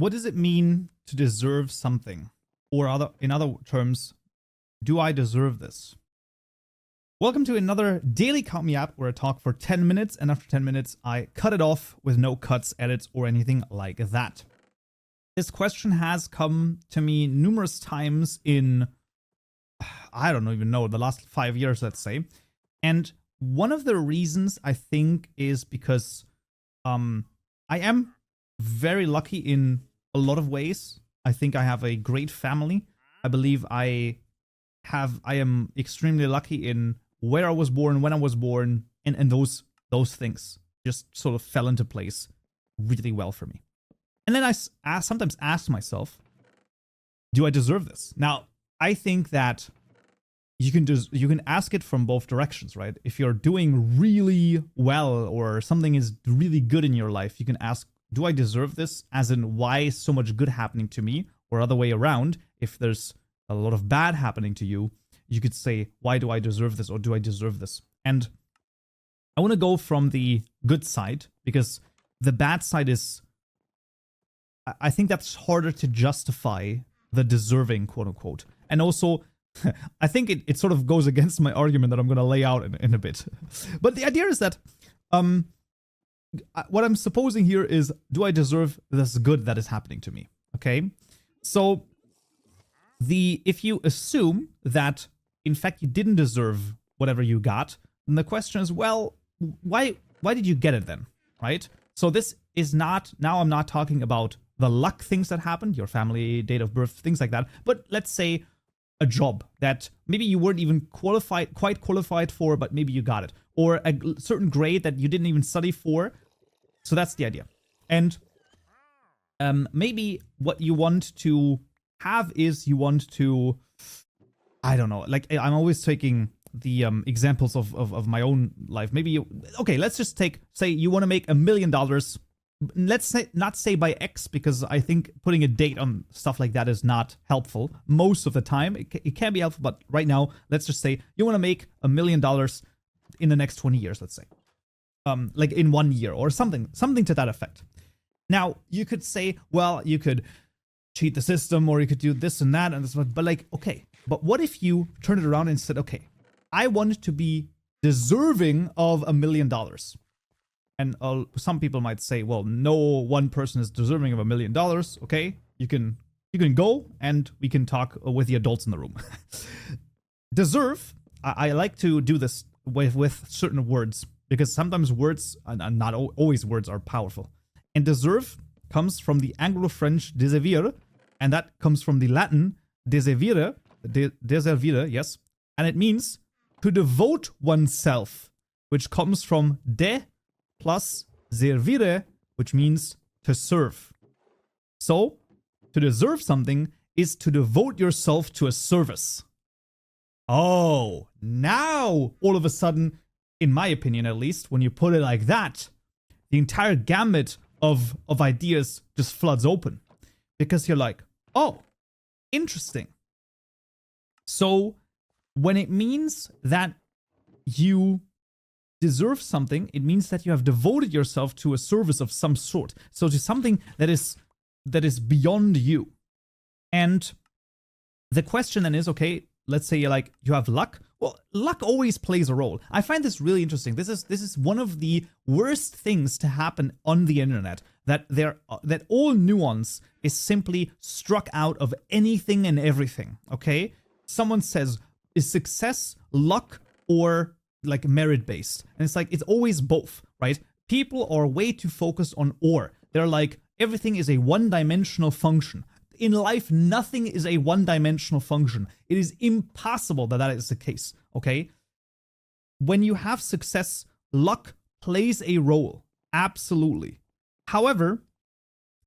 what does it mean to deserve something? Or in other terms, do I deserve this? Welcome to another daily Count Me app where I talk for 10 minutes, and after 10 minutes, I cut it off with no cuts, edits, or anything like that. This question has come to me numerous times in, I don't even know, the last 5 years, let's say. And one of the reasons I think is because I am very lucky in a lot of ways. I think I have a great family. I believe I am extremely lucky in where I was born, when I was born, and those things just sort of fell into place really well for me. And then I sometimes ask myself, do I deserve this? Now, I think that you can ask it from both directions, right? If you're doing really well or something is really good in your life, you can ask, do I deserve this? As in, why is so much good happening to me? Or other way around, if there's a lot of bad happening to you, you could say, why do I deserve this? Or do I deserve this? And I want to go from the good side, because the bad side is, I think that's harder to justify the deserving, quote unquote. And also, I think it sort of goes against my argument that I'm going to lay out in a bit. But the idea is that what I'm supposing here is, do I deserve this good that is happening to me? Okay? So if you assume that in fact you didn't deserve whatever you got, then the question is, well, why did you get it then? Right? So this is not, now I'm not talking about the luck things that happened, your family, date of birth, things like that. But let's say a job that maybe you weren't even quite qualified for, but maybe you got it. Or a certain grade that you didn't even study for. So that's the idea. And maybe what you want to have is you want to, I don't know, like I'm always taking the examples of my own life. Maybe okay, let's just say you want to make $1 million. Let's not say by X, because I think putting a date on stuff like that is not helpful most of the time. It can be helpful, but right now, let's just say you want to make $1 million in the next 20 years, let's say. Like in 1 year or something to that effect. Now, you could say, well, you could cheat the system, or you could do this and that and this, but like, okay, but what if you turn it around and said, okay, I want to be deserving of $1 million. And some people might say, well, no one person is deserving of $1 million. Okay, you can go and we can talk with the adults in the room. Deserve, I like to do this with certain words, because sometimes words, and not always words, are powerful. And deserve comes from the Anglo-French deservir, and that comes from the Latin deservire, yes, and it means to devote oneself, which comes from de plus servire, which means to serve. So, to deserve something is to devote yourself to a service. Oh, now, all of a sudden, in my opinion at least, when you put it like that, the entire gamut of ideas just floods open. Because you're like, oh, interesting. So, when it means that you deserve something, it means that you have devoted yourself to a service of some sort. So to something that is beyond you. And the question then is, okay, let's say you have luck. Well, luck always plays a role. I find this really interesting. This is one of the worst things to happen on the internet, that all nuance is simply struck out of anything and everything. Okay? Someone says, is success luck or like merit-based? And it's like, it's always both, right? People are way too focused on or. They're like, everything is a one-dimensional function. In life, nothing is a one-dimensional function. It is impossible that is the case, okay? When you have success, luck plays a role. Absolutely. However,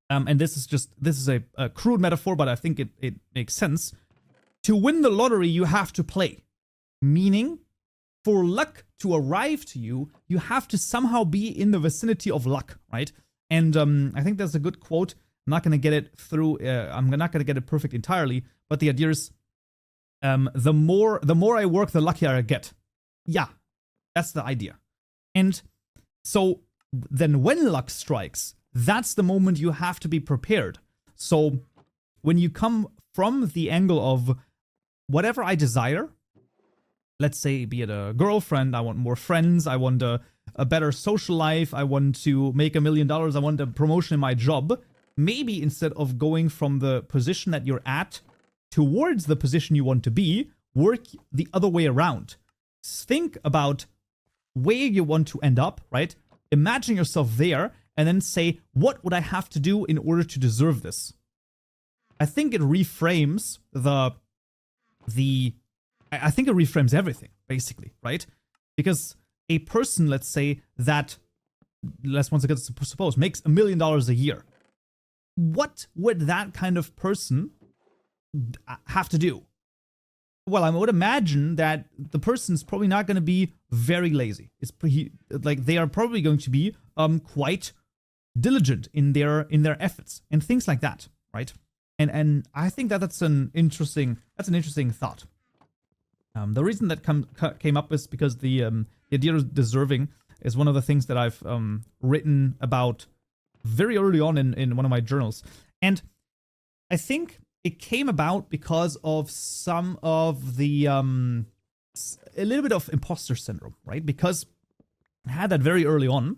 and this is a crude metaphor, but I think it makes sense. To win the lottery, you have to play. Meaning, for luck to arrive to you, you have to somehow be in the vicinity of luck, right? And I think that's a good quote. I'm not going to get it through, I'm not going to get it perfect entirely, but the idea is, the more I work, the luckier I get. Yeah, that's the idea. And so then when luck strikes, that's the moment you have to be prepared. So when you come from the angle of whatever I desire, let's say, be it a girlfriend, I want more friends, I want a better social life, I want to make $1 million, I want a promotion in my job, maybe instead of going from the position that you're at towards the position you want to be, work the other way around. Think about where you want to end up, right? Imagine yourself there, and then say, what would I have to do in order to deserve this? I think it reframes I think it reframes everything, basically, right? Because a person, let's say, that, let's once again suppose, makes $1 million a year. What would that kind of person have to do? Well, I would imagine that the person's probably not going to be very lazy. It's like they are probably going to be quite diligent in their efforts and things like that, right? And I think that's an interesting thought. The reason that came up is because the idea of deserving is one of the things that I've written about very early on in one of my journals. And I think it came about because of some of the a little bit of imposter syndrome, right? Because I had that very early on.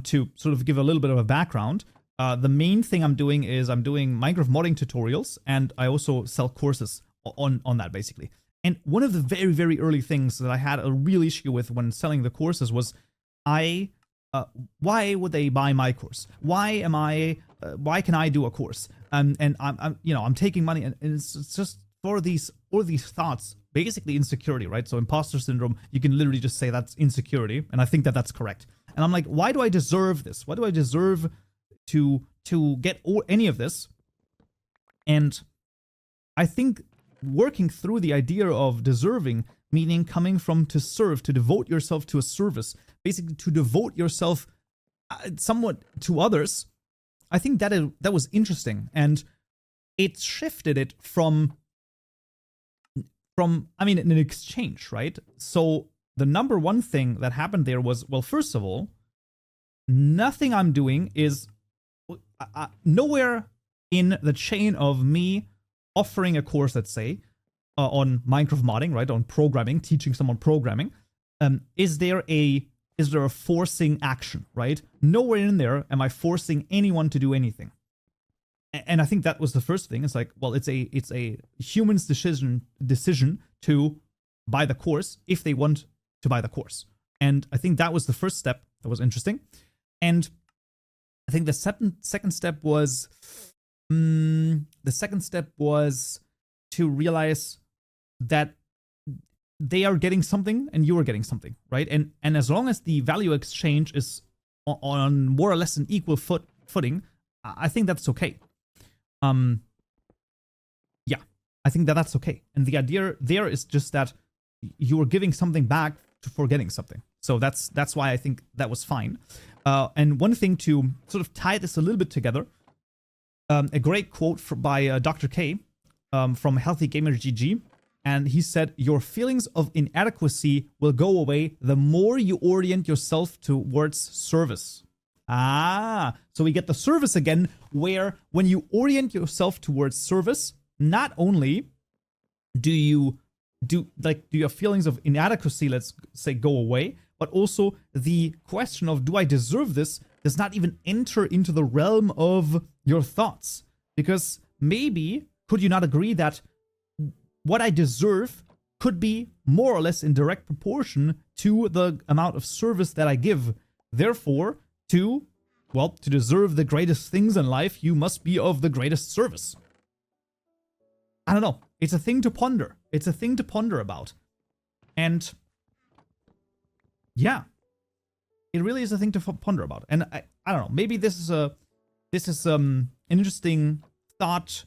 To sort of give a little bit of a background, the main thing I'm doing is I'm doing Minecraft modding tutorials, and I also sell courses on that, basically. And one of the very, very early things that I had a real issue with when selling the courses was, why would they buy my course? Why can I do a course? And I'm taking money, and it's just for all these thoughts, basically insecurity, right? So imposter syndrome, you can literally just say that's insecurity, and I think that that's correct. And I'm like, why do I deserve this? Why do I deserve to get any of this? And I think working through the idea of deserving, meaning coming from to serve, to devote yourself to a service, basically to devote yourself somewhat to others, I think that was interesting. And it shifted it from an exchange, right? So the number one thing that happened there was, well, first of all, nothing I'm doing is nowhere in the chain of me offering a course, let's say, on Minecraft modding, right, on programming, teaching someone programming, is there a forcing action, right? Nowhere in there am I forcing anyone to do anything. And I think that was the first thing. It's like, well, it's a human's decision to buy the course if they want to buy the course. And I think that was the first step that was interesting. And I think the second step was to realize that they are getting something and you are getting something, right? And as long as the value exchange is on more or less an equal footing, I think that's okay. Yeah, I think that's okay. And the idea there is just that you are giving something back for getting something. So that's why I think that was fine. And one thing to sort of tie this a little bit together, a great quote by Dr. K from Healthy Gamer GG. And he said, your feelings of inadequacy will go away the more you orient yourself towards service. So we get the service again, where when you orient yourself towards service, not only do your feelings of inadequacy, let's say, go away, but also the question of, do I deserve this, does not even enter into the realm of your thoughts. Because maybe, could you not agree that what I deserve could be more or less in direct proportion to the amount of service that I give. Therefore, to deserve the greatest things in life, you must be of the greatest service. I don't know. It's a thing to ponder. It's a thing to ponder about. And yeah, it really is a thing to ponder about. And I don't know. Maybe this is an interesting thought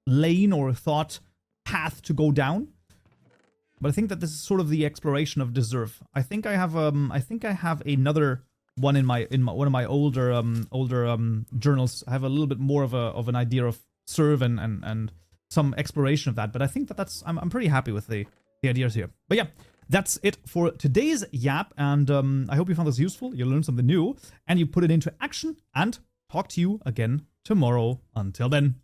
lane or thought path to go down, but I think that this is sort of the exploration of deserve. I think I have another one in one of my older journals. I have a little bit more of an idea of serve and some exploration of that. But I think that I'm pretty happy with the ideas here. But yeah, that's it for today's Yap, and I hope you found this useful. You learned something new, and you put it into action. And talk to you again tomorrow. Until then.